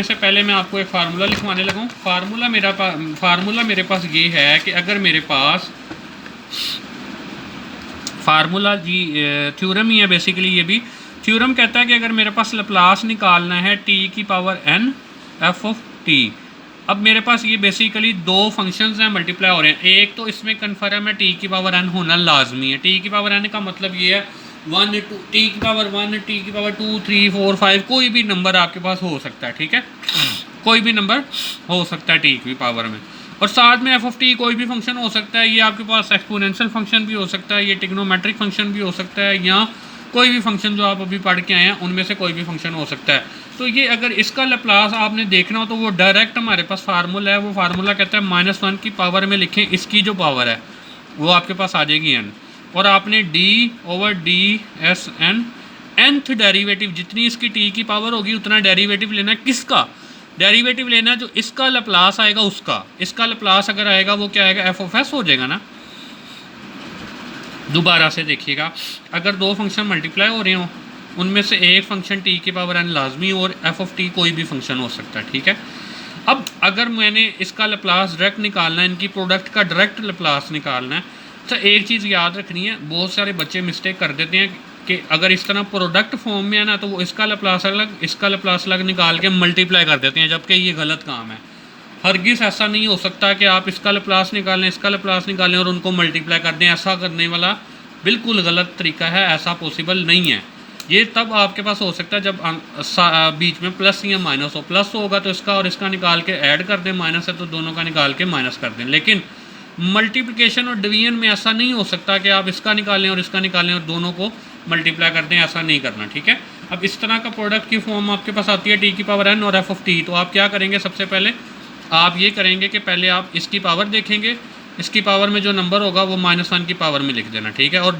से पहले मैं आपको एक फार्मूला लिखवाने लगा हूँ। फार्मूला मेरे पास ये है कि अगर मेरे पास फार्मूला जी थ्योरम ही है बेसिकली, ये भी थ्योरम कहता है कि अगर मेरे पास लप्लास निकालना है टी की power n F of T. अब मेरे पास ये बेसिकली दो फंक्शंस हैं मल्टीप्लाई हो रहे हैं। एक तो इसमें कन्फर्म है टी की पावर n होना लाजमी है। टी की पावर n का मतलब ये है 1 2 टी की पावर 1 टी की पावर 2 3 4 5 कोई भी नंबर आपके पास हो सकता है, ठीक है, कोई भी नंबर हो सकता है टी की पावर में। और साथ में एफ ऑफ टी कोई भी फंक्शन हो सकता है। ये आपके पास एक्सपोनेंशियल फंक्शन भी हो सकता है, ये ट्रिग्नोमेट्रिक फंक्शन भी हो सकता है, या कोई भी फंक्शन जो आप अभी पढ़ के आए हैं उनमें से कोई भी फंक्शन हो सकता है। तो ये अगर इसका लप्लास आपने देखना हो तो वो डायरेक्ट हमारे पास फार्मूला है। वो फार्मूला कहता है -1 की पावर में लिखें इसकी जो पावर है वो आपके पास आ जाएगी n, और आपने d/ds nth डेरिवेटिव जितनी इसकी t की पावर होगी उतना डेरिवेटिव लेना। किसका डेरिवेटिव लेना? जो इसका लप्लास आएगा उसका। इसका लप्लास अगर आएगा वो क्या आएगा? एफ ऑफ एस हो जाएगा ना। दोबारा से देखिएगा, अगर दो फंक्शन मल्टीप्लाई हो रहे हो उनमें से एक फंक्शन टी की पावर n लाजमी और एफ ऑफ टी कोई भी फंक्शन हो सकता है, ठीक है। अब अगर मैंने इसका लप्लास डायरेक्ट निकालना है, इनकी प्रोडक्ट का डायरेक्ट लप्लास निकालना है, तो एक चीज़ याद रखनी है, बहुत सारे बच्चे मिस्टेक कर देते हैं कि अगर इस तरह प्रोडक्ट फॉर्म में है ना तो वो इसका लप्लास अलग इसका लप्लास अलग निकाल के मल्टीप्लाई कर देते हैं, जबकि ये गलत काम है। हरगिज़ ऐसा नहीं हो सकता कि आप इसका लप्लास निकालें इसका लप्लास निकालें और उनको मल्टीप्लाई कर दें। ऐसा करने वाला बिल्कुल गलत तरीका है, ऐसा पॉसिबल नहीं है। ये तब आपके पास हो सकता है जब बीच में प्लस या माइनस हो। प्लस होगा तो इसका और इसका निकाल के ऐड कर दें, माइनस है तो दोनों का निकाल के माइनस कर दें। लेकिन मल्टीप्लिकेशन और डिवीजन में ऐसा नहीं हो सकता कि आप इसका निकालें और इसका निकालें और दोनों को मल्टीप्लाई कर दें, ऐसा नहीं करना, ठीक है। अब इस तरह का प्रोडक्ट की फॉर्म आपके पास आती है टी की पावर n और एफ ऑफ टी। तो आप क्या करेंगे? सबसे पहले आप ये करेंगे कि पहले आप इसकी पावर देखेंगे, इसकी पावर में जो नंबर होगा वो -1 की पावर में लिख देना, ठीक है। और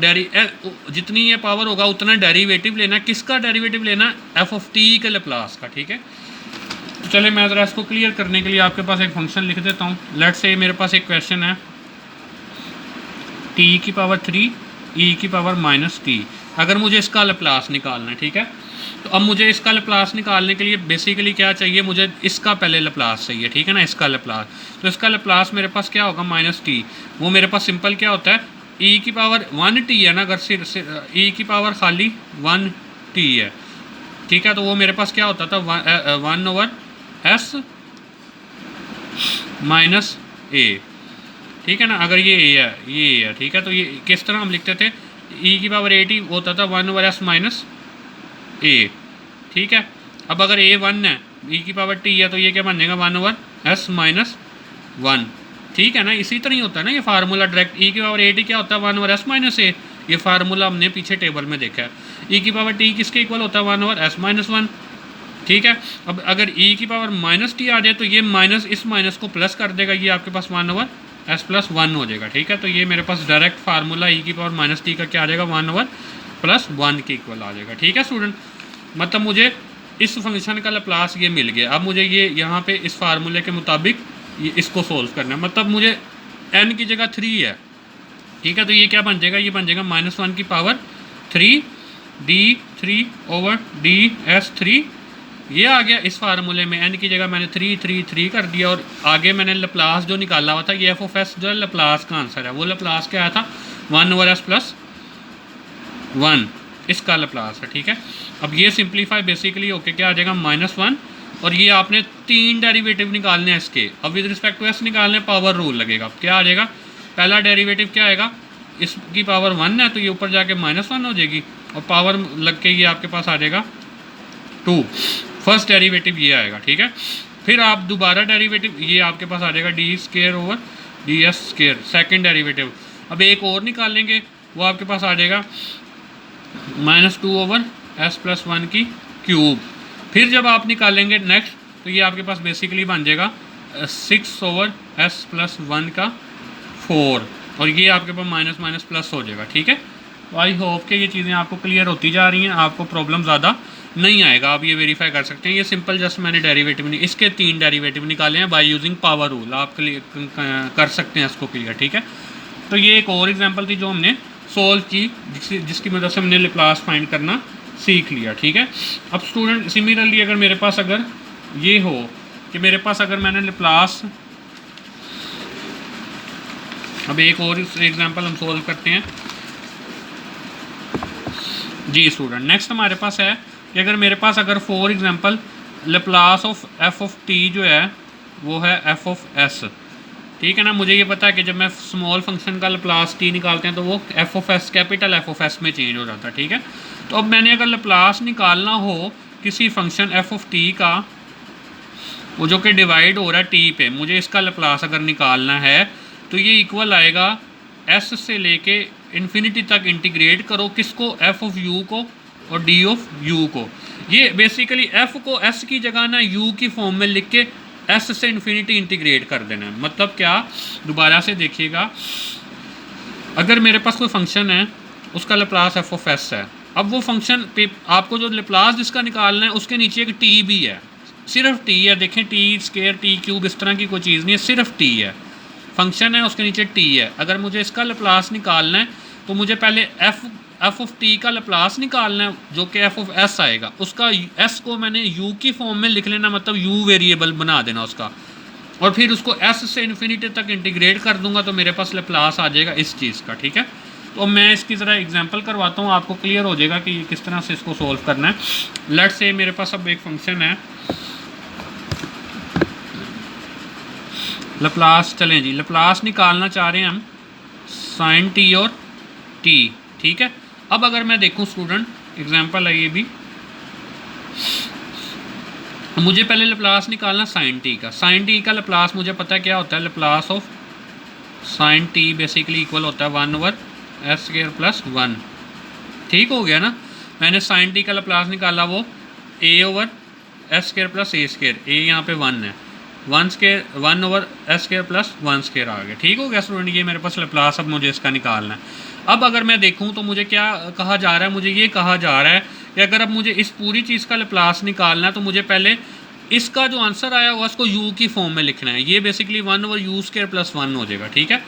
जितनी ये पावर होगा उतना डेरिवेटिव लेना। किसका डेरिवेटिव लेना? एफ ऑफ टी के लप्लास का, ठीक है। तो चले मैं ज़रा इसको क्लियर करने के लिए आपके पास एक फंक्शन लिख देता हूँ। लेट्स से मेरे पास एक क्वेश्चन है टी की पावर 3 ई की पावर -t। अगर मुझे इसका लप्लास निकालना है, ठीक है, तो अब मुझे इसका लप्लास निकालने के लिए बेसिकली क्या चाहिए? मुझे इसका पहले लप्लास चाहिए, ठीक है ना, इसका लप्लास। तो इसका लप्लास मेरे पास क्या होगा? -t। वो मेरे पास सिंपल क्या होता है? e की पावर 1t है ना, अगर e की पावर खाली 1t है, ठीक है, तो वो मेरे पास क्या होता था? 1/s - a, ठीक है ना। अगर ये a है, ये a है, ठीक है, तो ये किस तरह हम लिखते थे? e की पावर 80 होता था 1/s - a, ठीक है। अब अगर a 1 है, e की पावर t है, तो ये क्या बन जाएगा? 1/s - 1, ठीक है ना। इसी तरह ही होता है ना ये फार्मूला डायरेक्ट। e की पावर 80 क्या होता है? 1/s - a। ये फार्मूला हमने पीछे टेबल में देखा है। e की पावर t किसके इक्वल होता है? 1/s - 1, ठीक है। अब अगर e की पावर -t आ जाए तो ये माइनस इस माइनस को प्लस कर देगा, ये आपके पास 1/s + 1 हो जाएगा, ठीक है। तो ये मेरे पास डायरेक्ट फार्मूला e की पावर -t का क्या आ जाएगा? 1/+ 1 के इक्वल आ जाएगा, ठीक है स्टूडेंट। मतलब मुझे इस फंक्शन का लप्लास ये मिल गया। अब मुझे ये यहाँ पे इस फार्मूले के मुताबिक ये इसको सोल्व करना है। मतलब मुझे n की जगह 3 है, ठीक है, तो ये क्या बन जाएगा? ये बन जाएगा -1 की पावर 3 d3/ds3। ये आ गया इस फार्मूले में। n की जगह मैंने 3 कर दिया और आगे मैंने लप्लास जो निकाला हुआ था, ये एफ ऑफ एस जो है लप्लास का आंसर है। वो लप्लास क्या आया था? 1/s + 1, इसका लप्लास है, ठीक है। अब ये सिंप्लीफाई बेसिकली ओके क्या आ जाएगा? -1, और ये आपने 3 डेरिवेटिव निकालने हैं इसके। अब विद रिस्पेक्ट टू एस निकालने पावर रूल लगेगा। क्या आ जाएगा? पहला डेरिवेटिव क्या आएगा? इसकी पावर 1 है तो ये ऊपर जाके -1 हो जाएगी और पावर लग के ये आपके पास आ जाएगा 2। फर्स्ट डेरिवेटिव ये आएगा, ठीक है। फिर आप दोबारा डेरिवेटिव ये आपके पास आ जाएगा d²/ds², सेकेंड डेरिवेटिव। अब एक और निकालेंगे, वो आपके पास आ जाएगा -2/s + 1 की क्यूब। फिर जब आप निकालेंगे नेक्स्ट तो ये आपके पास बेसिकली बन जाएगा 6/s + 1 का 4, और ये आपके पास माइनस प्लस हो जाएगा, ठीक है। तो आई होप कि ये चीज़ें आपको क्लियर होती जा रही हैं, आपको प्रॉब्लम ज़्यादा नहीं आएगा। आप ये वेरीफाई कर सकते हैं। ये सिंपल जस्ट मैंने डेरिवेटिव नहीं, इसके 3 डेरिवेटिव निकाले हैं बाय यूजिंग पावर रूल। आप कर सकते हैं इसको क्लियर, ठीक है। तो ये एक और एग्जांपल थी जो हमने सोल्व की, जिसकी मदद से हमने लप्लास फाइंड करना सीख लिया, ठीक है। अब स्टूडेंट सिमिलरली अगर मेरे पास अगर ये हो कि मेरे पास अगर मैंने लेप्लास, अब एक और एग्जांपल हम सोल्व करते हैं जी स्टूडेंट। नेक्स्ट हमारे पास है कि अगर मेरे पास अगर for example Laplace of F of T जो है वो है एफ ऑफ एस, ठीक है ना। मुझे ये पता है कि जब मैं स्मॉल फंक्शन का लेप्लास टी निकालते हैं तो वो F of S capital F of S में चेंज हो जाता है, ठीक है। तो अब मैंने अगर लेप्लास निकालना हो किसी फंक्शन एफ ऑफ टी का, वो जो कि डिवाइड हो रहा है टी पे, मुझे इसका लेप्लास अगर निकालना है तो ये इक्वल आएगा एस से लेके इन्फिनिटी तक इंटीग्रेट करो किसको, एफ ऑफ यू को और डी ऑफ यू को। ये बेसिकली एफ को एस की जगह ना यू की फॉर्म में लिख के एस से इन्फिनिटी इंटीग्रेट कर देना है। मतलब क्या, दोबारा से देखिएगा, अगर मेरे पास कोई फंक्शन है उसका लेप्लास एफ ऑफ एस है, अब वो फंक्शन पे आपको जो लेप्लास जिसका निकालना है उसके नीचे एक टी भी है, सिर्फ टी है। देखें टी स्क्वायर टी क्यूब इस तरह की कोई चीज़ नहीं है, सिर्फ टी है। फंक्शन है उसके नीचे टी है। अगर मुझे इसका लेप्लास निकालना है तो मुझे पहले एफ ऑफ टी का लेप्लास निकालना है जो कि एफ ऑफ एस आएगा। उसका एस को मैंने यू की फॉर्म में लिख लेना, मतलब यू वेरिएबल बना देना उसका, और फिर उसको एस से इन्फिनिटी तक इंटीग्रेट कर दूंगा तो मेरे पास लेप्लास आ जाएगा इस चीज़ का, ठीक है। तो मैं इसकी ज़रा एग्जांपल करवाता हूँ, आपको क्लियर हो जाएगा कि किस तरह से इसको सोल्व करना है। लेट्स से मेरे पास अब एक फंक्शन है लेप्लास, चलें जी लेप्लास निकालना चाह रहे हैं हम साइन टी और टी, ठीक है। अब अगर मैं देखूं स्टूडेंट, एग्जांपल है ये भी, मुझे पहले लेप्लास निकालना साइन टी का। साइन टी का लेप्लास मुझे पता है क्या होता है, Laplace of sign T basically equal होता है 1/s² + 1, ठीक हो गया ना। मैंने साइन टी का लेप्लास निकाला, वो a/s² + a², a यहाँ पे 1 है, 1/s² + 1² आ गया, ठीक हो गया स्टूडेंट। ये मेरे पास लेप्लास अब मुझे इसका निकालना है। अब अगर मैं देखूं तो मुझे क्या कहा जा रहा है, मुझे ये कहा जा रहा है कि अगर अब मुझे इस पूरी चीज़ का लेप्लास निकालना है तो मुझे पहले इसका जो आंसर आया हुआ उसको u की फॉर्म में लिखना है। ये बेसिकली 1/u² + 1 हो जाएगा, ठीक है।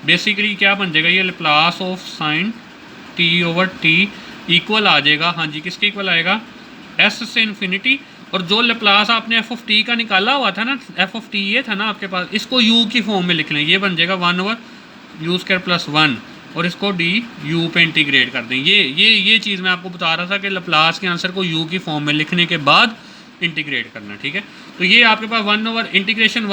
बेसिकली क्या बन जाएगा, ये Laplace of sine t/t equal आ जाएगा, हाँ जी किसके इक्वल आएगा, s से इन्फिनिटी, और जो लेप्लास आपने एफ ऑफ टी का निकाला हुआ था ना, एफ ऑफ टी ये था ना आपके पास, इसको यू की फॉर्म में लिख लें, ये बन जाएगा 1/u² + 1, और इसको डी यू पे इंटीग्रेट कर दें। ये चीज़ मैं आपको बता रहा था कि लेप्लास के आंसर को यू की फॉर्म में लिखने के बाद इंटीग्रेट करना, ठीक है। तो ये आपके पास 1/इंटीग्रेशन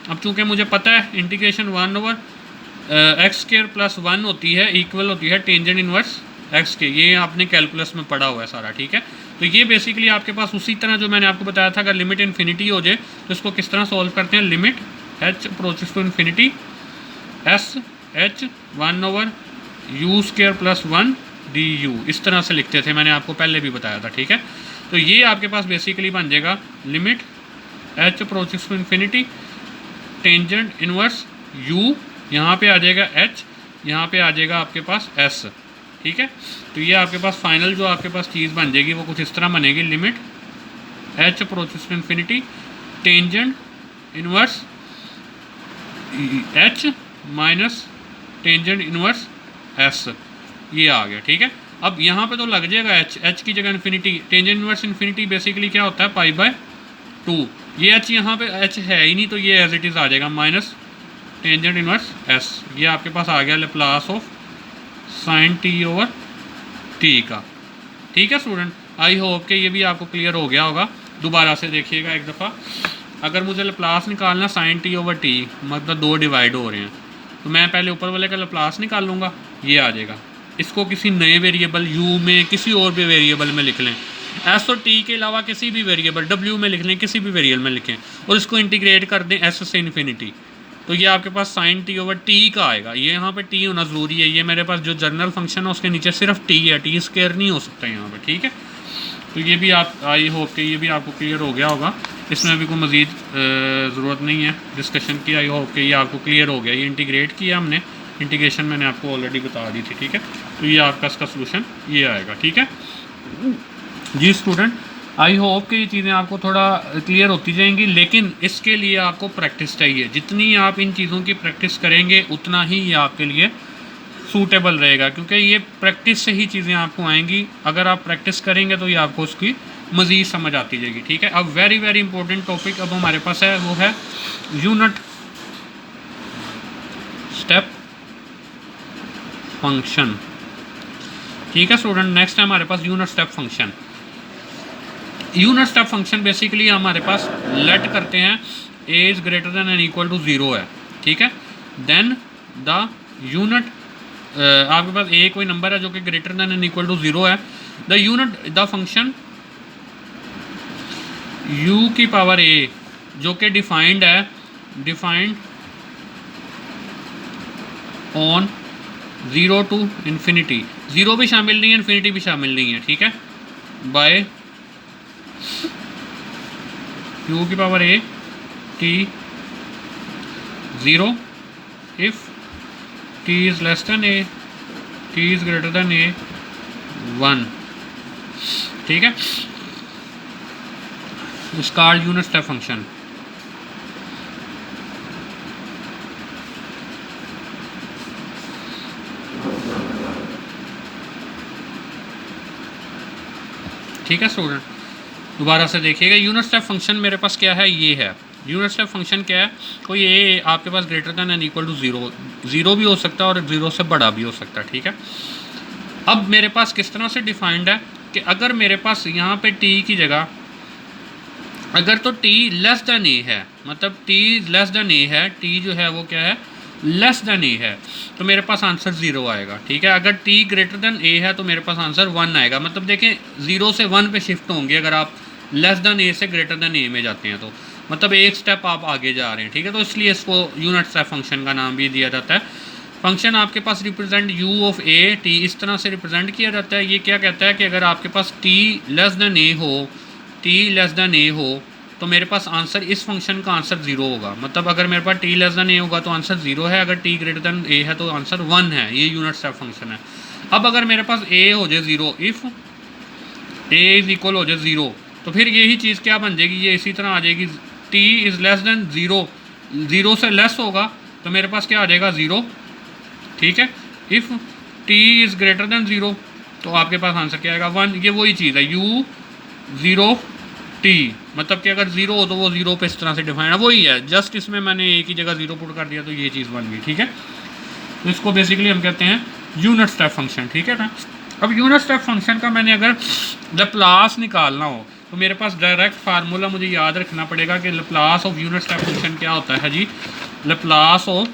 अब चूँकि मुझे पता है इंटीग्रेशन 1/x² + 1 होती है, इक्वल होती है टेंजेंट इनवर्स x के, ये आपने कैलकुलस में पढ़ा हुआ है सारा, ठीक है। तो ये बेसिकली आपके पास उसी तरह जो मैंने आपको बताया था, अगर लिमिट इन्फिनिटी हो जाए तो इसको किस तरह सॉल्व करते हैं, limit h approaches to infinity s h 1/u² + 1 du, इस तरह से लिखते थे, मैंने आपको पहले भी बताया था, ठीक है। तो ये आपके पास बेसिकली बन जाएगा limit h approaches to infinity tangent inverse u, यहाँ पे आ जाएगा h, यहाँ पे आ जाएगा आपके पास s, ठीक है। तो ये आपके पास फाइनल जो आपके पास चीज़ बन जाएगी वो कुछ इस तरह बनेगी, limit h approaches to infinity tangent inverse h minus tangent inverse s, ये आ गया, ठीक है। अब यहाँ पे तो लग जाएगा h की जगह infinity, tangent inverse infinity basically क्या होता है π/2, ये h यहाँ पे h है ही नहीं तो ये एज इट इज़ आ जाएगा माइनस टेंजेंट इनवर्स s। ये आपके पास आ गया लेप्लास ऑफ साइन t/t का, ठीक है स्टूडेंट। आई होप कि ये भी आपको क्लियर हो गया होगा। दोबारा से देखिएगा एक दफ़ा, अगर मुझे लेप्लास निकालना साइन t/t, मतलब दो डिवाइड हो रहे हैं, तो मैं पहले ऊपर वाले का लेप्लास निकाल लूँगा, ये आ जाएगा। इसको किसी नए वेरिएबल u में, किसी और भी वेरिएबल में लिख लें, s और t के अलावा किसी भी वेरिएबल w में लिख लें, किसी भी वेरिएबल में लिखें, और इसको इंटीग्रेट कर दें s से इन्फिनिटी, तो ये आपके पास साइन t/t का आएगा। ये यहाँ पे t होना ज़रूरी है, ये मेरे पास जो जनरल फंक्शन है उसके नीचे सिर्फ t है, t² नहीं हो सकता यहाँ पे, ठीक है। तो ये भी आप, आई होप कि ये भी आपको क्लियर हो गया होगा, इसमें अभी कोई मज़ीद ज़रूरत नहीं है डिस्कशन की। आई होप कि ये आपको क्लियर हो गया। ये इंटीग्रेट किया हमने, इंटीग्रेशन मैंने आपको ऑलरेडी बता दी थी, ठीक है। तो ये आपका इसका सोल्यूशन ये आएगा, ठीक है जी स्टूडेंट। आई होप कि ये चीज़ें आपको थोड़ा क्लियर होती जाएंगी, लेकिन इसके लिए आपको प्रैक्टिस चाहिए। जितनी आप इन चीज़ों की प्रैक्टिस करेंगे उतना ही ये आपके लिए सूटेबल रहेगा, क्योंकि ये प्रैक्टिस से ही चीज़ें आपको आएंगी। अगर आप प्रैक्टिस करेंगे तो ये आपको उसकी मज़ीद समझ आती जाएगी, ठीक है। अब वेरी वेरी इंपॉर्टेंट टॉपिक अब हमारे पास है, वो है यूनिट स्टेप फंक्शन, ठीक है स्टूडेंट। नेक्स्ट है हमारे पास unit step function. Unit step function basically हमारे पास लेट करते हैं A is greater than and equal to zero है, ठीक है। देन द यूनिट आपके पास ए कोई नंबर है जो कि greater than and equal to zero है, the unit the function u की पावर a जो कि डिफाइंड है, डिफाइंड ऑन 0 टू इन्फिनिटी, 0 भी शामिल नहीं है, इन्फिनिटी भी शामिल नहीं है, ठीक है, बाय u की power a t 0 if t is less than a, t is greater than a 1, ठीक है। इस कॉल्ड यूनिट स्टेप फंक्शन। ठीक है स्टूडेंट, दोबारा से देखिएगा, यूनिट स्टेप फंक्शन मेरे पास क्या है, ये है यूनिट स्टेप फंक्शन। क्या है, कोई ए आपके पास greater than and equal to zero, zero भी हो सकता है और ज़ीरो से बड़ा भी हो सकता है, ठीक है। अब मेरे पास किस तरह से डिफाइंड है कि अगर मेरे पास यहाँ पे टी की जगह अगर तो t लेस देन ए है, मतलब t लेस देन ए है, t जो है वो क्या है, लेस देन ए है, तो मेरे पास आंसर 0 आएगा, ठीक है। अगर t ग्रेटर देन ए है तो मेरे पास आंसर 1 आएगा। मतलब देखें 0 से 1 पे शिफ्ट होंगे अगर आप लेस देन ए से ग्रेटर देन ए में जाते हैं, तो मतलब एक स्टेप आप आगे जा रहे हैं, ठीक है। तो इसलिए इसको यूनिट स्टेप फंक्शन का नाम भी दिया जाता है। फंक्शन आपके पास represent u of a t इस तरह से रिप्रेजेंट किया जाता है। ये क्या कहता है कि अगर आपके पास t लेस देन ए हो, t लेस देन ए हो, तो मेरे पास आंसर इस फंक्शन का आंसर 0 होगा। मतलब अगर मेरे पास t लेस देन ए होगा तो आंसर 0 है, अगर t ग्रेटर देन ए है तो आंसर 1 है। ये यूनिट स्टेप फंक्शन है। अब अगर मेरे पास a हो जाए 0, इफ़ a इज़ इक्वल हो जाए 0, तो फिर यही चीज़ क्या बन जाएगी, ये इसी तरह आ जाएगी, t इज़ लेस देन 0, 0 से लेस होगा तो मेरे पास क्या आ जाएगा 0, ठीक है। If t is greater then 0 तो आपके पास आंसर क्या आएगा 1। ये वही चीज़ है u 0 t, मतलब कि अगर 0 हो तो वो 0 पे इस तरह से डिफाइन है, वही है, जस्ट इसमें मैंने एक ही जगह 0 पुट कर दिया तो ये चीज़ बन गई, ठीक है। तो इसको बेसिकली हम कहते हैं यूनिट स्टेप फंक्शन, ठीक है ना। अब यूनिट स्टेप फंक्शन का मैंने अगर लैप्लास निकालना हो तो मेरे पास डायरेक्ट फार्मूला मुझे याद रखना पड़ेगा कि Laplace of unit step function क्या होता है जी, लैप्लास ऑफ